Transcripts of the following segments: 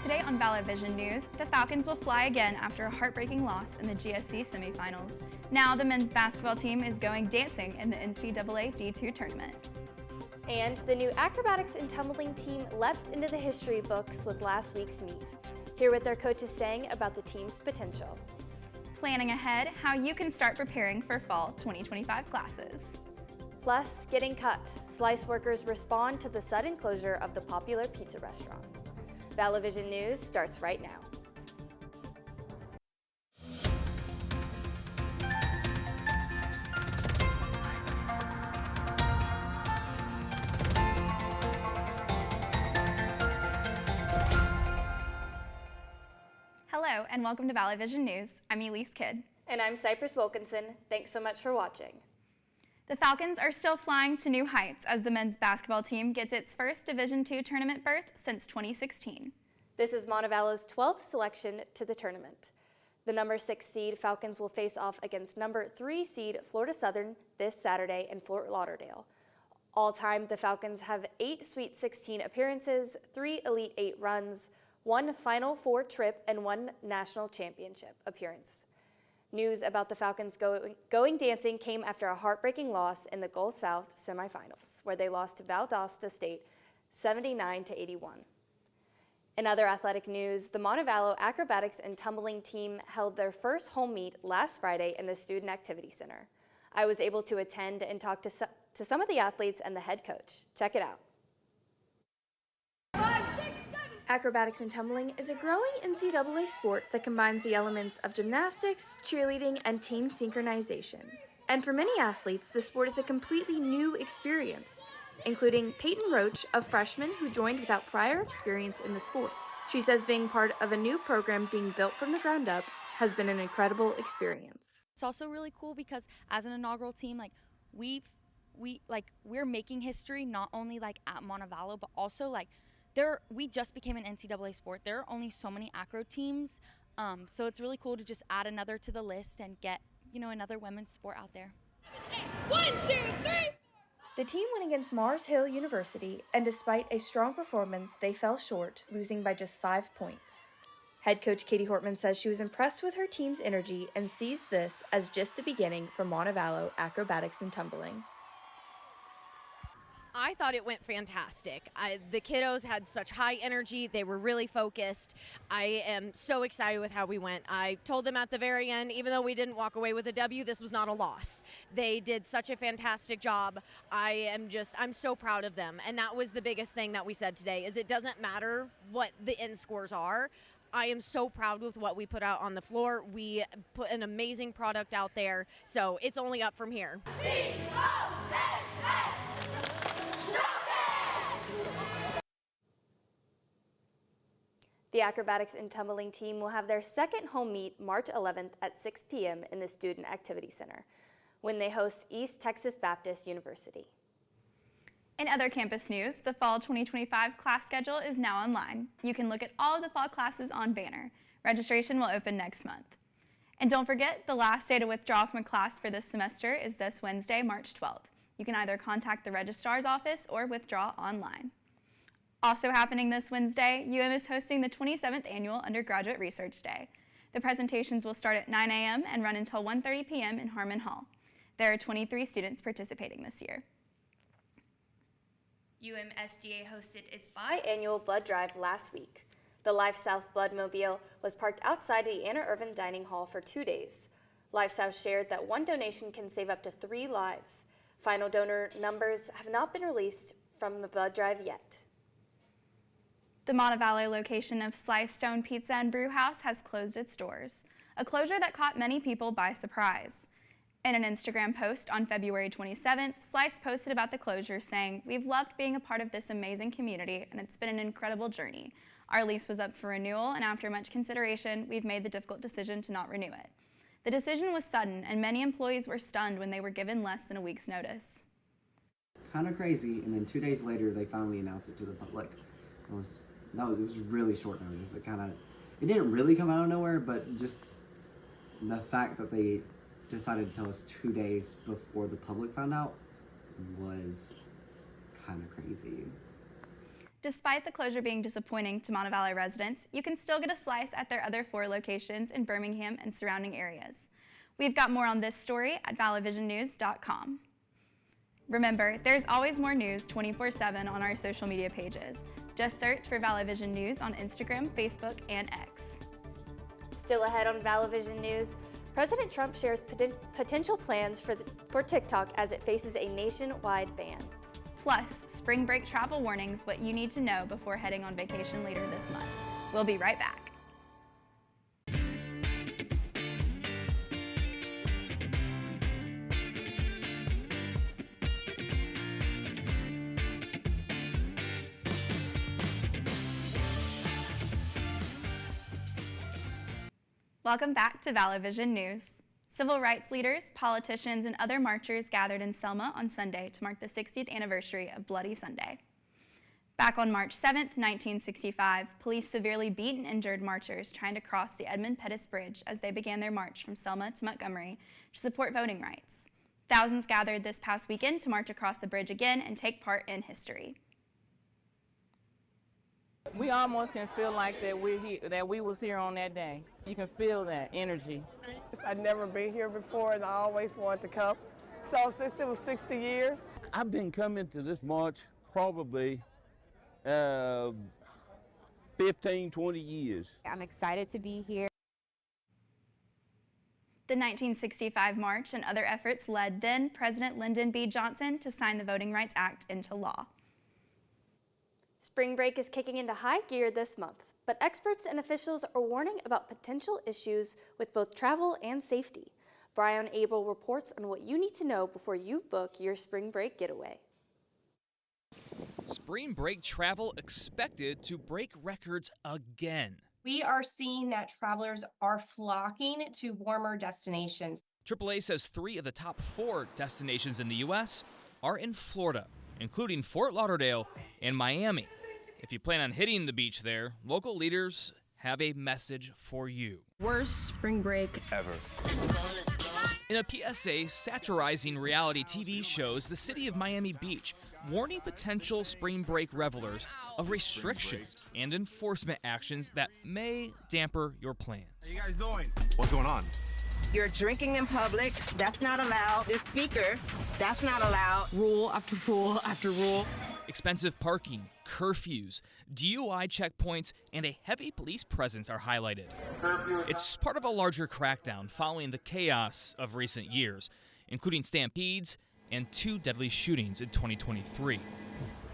Today on Vallo Vision News, the Falcons will fly again after a heartbreaking loss in the GSC semifinals. Now the men's basketball team is going dancing in the NCAA D2 tournament. And the new acrobatics and tumbling team leapt into the history books with last week's meet. Hear what their coach is saying about the team's potential. Planning ahead, how you can start preparing for fall 2025 classes. Plus, getting cut. Slice workers respond to the sudden closure of the popular pizza restaurant. Vallo Vision News starts right now. Hello and welcome to Vallo Vision News. I'm Elise Kidd. And I'm Cypress Wilkinson. Thanks so much for watching. The Falcons are still flying to new heights as the men's basketball team gets its first Division II tournament berth since 2016. This is Montevallo's 12th selection to the tournament. The number 6 seed Falcons will face off against number 3 seed Florida Southern this Saturday in Fort Lauderdale. All time, the Falcons have 8 Sweet 16 appearances, 3 Elite 8 runs, 1 Final Four trip, and 1 national championship appearance. News about the Falcons going dancing came after a heartbreaking loss in the Gulf South semifinals, where they lost to Valdosta State 79-81. In other athletic news, the Montevallo acrobatics and tumbling team held their first home meet last Friday in the Student Activity Center. I was able to attend and talk to some of the athletes and the head coach. Check it out. Acrobatics and tumbling is a growing NCAA sport that combines the elements of gymnastics, cheerleading, and team synchronization. And for many athletes, the sport is a completely new experience, including Peyton Roach, a freshman who joined without prior experience in the sport. She says being part of a new program being built from the ground up has been an incredible experience. It's also really cool because as an inaugural team, we're making history not only at Montevallo, but also we just became an NCAA sport. There are only so many acro teams, so it's really cool to just add another to the list and get, another women's sport out there. 1, 2, 3. The team went against Mars Hill University, and despite a strong performance, they fell short, losing by just 5 points. Head coach Katie Hortman says she was impressed with her team's energy and sees this as just the beginning for Montevallo acrobatics and tumbling. I thought it went fantastic. The kiddos had such high energy. They were really focused. I am so excited with how we went. I told them at the very end, even though we didn't walk away with a W, this was not a loss. They did such a fantastic job. I'm so proud of them. And that was the biggest thing that we said today, is it doesn't matter what the end scores are. I am so proud with what we put out on the floor. We put an amazing product out there, so it's only up from here. The acrobatics and tumbling team will have their second home meet March 11th at 6 p.m. in the Student Activity Center when they host East Texas Baptist University. In other campus news, the fall 2025 class schedule is now online. You can look at all of the fall classes on Banner. Registration will open next month. And don't forget, the last day to withdraw from a class for this semester is this Wednesday, March 12th. You can either contact the registrar's office or withdraw online. Also happening this Wednesday, UM is hosting the 27th Annual Undergraduate Research Day. The presentations will start at 9 a.m. and run until 1:30 p.m. in Harmon Hall. There are 23 students participating this year. UMSGA hosted its biannual blood drive last week. The Life South Bloodmobile was parked outside the Anna Irvin Dining Hall for 2 days. Life South shared that one donation can save up to 3 lives. Final donor numbers have not been released from the blood drive yet. The Montevallo location of Slice Stone Pizza and Brew House has closed its doors, a closure that caught many people by surprise. In an Instagram post on February 27th, Slice posted about the closure saying, "We've loved being a part of this amazing community and it's been an incredible journey. Our lease was up for renewal and after much consideration, we've made the difficult decision to not renew it. The decision was sudden and many employees were stunned when they were given less than a week's notice." Kind of crazy, and then 2 days later they finally announced it to the public. It was really short notice. It didn't really come out of nowhere, but just the fact that they decided to tell us 2 days before the public found out was kind of crazy. Despite the closure being disappointing to Montevallo residents, you can still get a slice at their other 4 locations in Birmingham and surrounding areas. We've got more on this story at vallovisionnews.com. Remember, there's always more news 24/7 on our social media pages. Just search for Vallo Vision News on Instagram, Facebook, and X. Still ahead on Vallo Vision News, President Trump shares potential plans for TikTok as it faces a nationwide ban. Plus, spring break travel warnings, what you need to know before heading on vacation later this month. We'll be right back. Welcome back to Vallo Vision News. Civil rights leaders, politicians, and other marchers gathered in Selma on Sunday to mark the 60th anniversary of Bloody Sunday. Back on March 7, 1965, police severely beat and injured marchers trying to cross the Edmund Pettus Bridge as they began their march from Selma to Montgomery to support voting rights. Thousands gathered this past weekend to march across the bridge again and take part in history. We almost can feel like that we was here on that day. You can feel that energy. I'd never been here before and I always wanted to come. So since it was 60 years. I've been coming to this march probably 15, 20 years. I'm excited to be here. The 1965 march and other efforts led then President Lyndon B. Johnson to sign the Voting Rights Act into law. Spring break is kicking into high gear this month, but experts and officials are warning about potential issues with both travel and safety. Brian Abel reports on what you need to know before you book your spring break getaway. Spring break travel expected to break records again. We are seeing that travelers are flocking to warmer destinations. AAA says 3 of the top 4 destinations in the U.S. are in Florida, including Fort Lauderdale and Miami. If you plan on hitting the beach there, local leaders have a message for you. Worst spring break ever. Let's go, let's go. In a PSA satirizing reality TV shows the city of Miami Beach, warning potential spring break revelers of restrictions and enforcement actions that may damper your plans. How you guys doing? What's going on? You're drinking in public, that's not allowed. The speaker, that's not allowed. Rule after rule after rule. Expensive parking, curfews, DUI checkpoints, and a heavy police presence are highlighted. It's part of a larger crackdown following the chaos of recent years, including stampedes and 2 deadly shootings in 2023.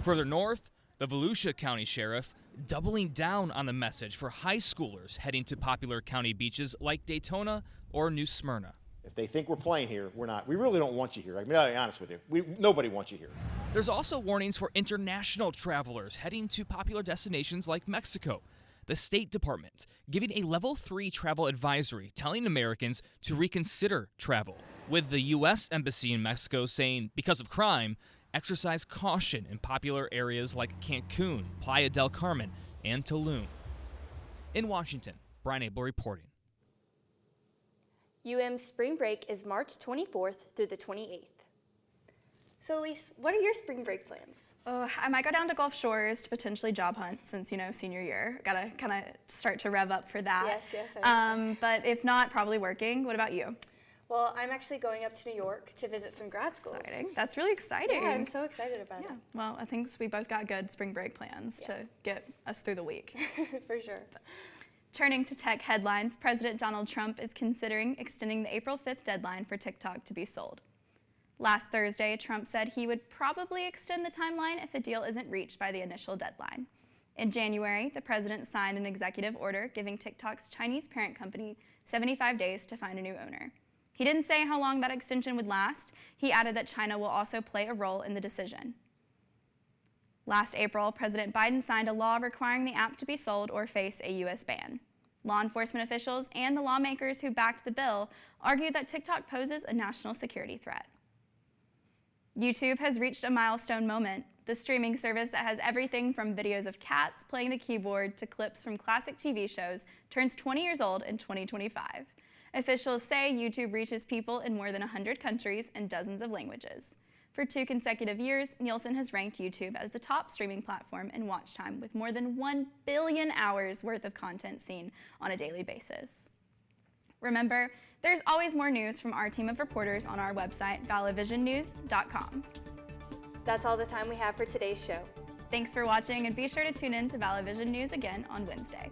Further north, the Volusia County Sheriff doubling down on the message for high schoolers heading to popular county beaches like Daytona or New Smyrna. If they think we're playing here, we're not. We really don't want you here. I'm going to be honest with you. Nobody wants you here. There's also warnings for international travelers heading to popular destinations like Mexico. The State Department giving a level 3 travel advisory telling Americans to reconsider travel, with the U.S. Embassy in Mexico saying, because of crime, exercise caution in popular areas like Cancun, Playa del Carmen, and Tulum. In Washington, Brian Abel reporting. UM's spring break is March 24th through the 28th. So Elise, what are your spring break plans? I might go down to Gulf Shores to potentially job hunt since, senior year. Gotta kind of start to rev up for that. Yes. But if not, probably working. What about you? Well, I'm actually going up to New York to visit some grad schools. Exciting. That's really exciting. Yeah, I'm so excited about it. Well, I think we both got good spring break plans to get us through the week. For sure. Turning to tech headlines, President Donald Trump is considering extending the April 5th deadline for TikTok to be sold. Last Thursday, Trump said he would probably extend the timeline if a deal isn't reached by the initial deadline. In January, the president signed an executive order giving TikTok's Chinese parent company 75 days to find a new owner. He didn't say how long that extension would last. He added that China will also play a role in the decision. Last April, President Biden signed a law requiring the app to be sold or face a U.S. ban. Law enforcement officials and the lawmakers who backed the bill argued that TikTok poses a national security threat. YouTube has reached a milestone moment. The streaming service that has everything from videos of cats playing the keyboard to clips from classic TV shows turns 20 years old in 2025. Officials say YouTube reaches people in more than 100 countries and dozens of languages. For 2 consecutive years, Nielsen has ranked YouTube as the top streaming platform in watch time with more than 1 billion hours worth of content seen on a daily basis. Remember, there's always more news from our team of reporters on our website, vallovisionnews.com. That's all the time we have for today's show. Thanks for watching, and be sure to tune in to Vallo Vision News again on Wednesday.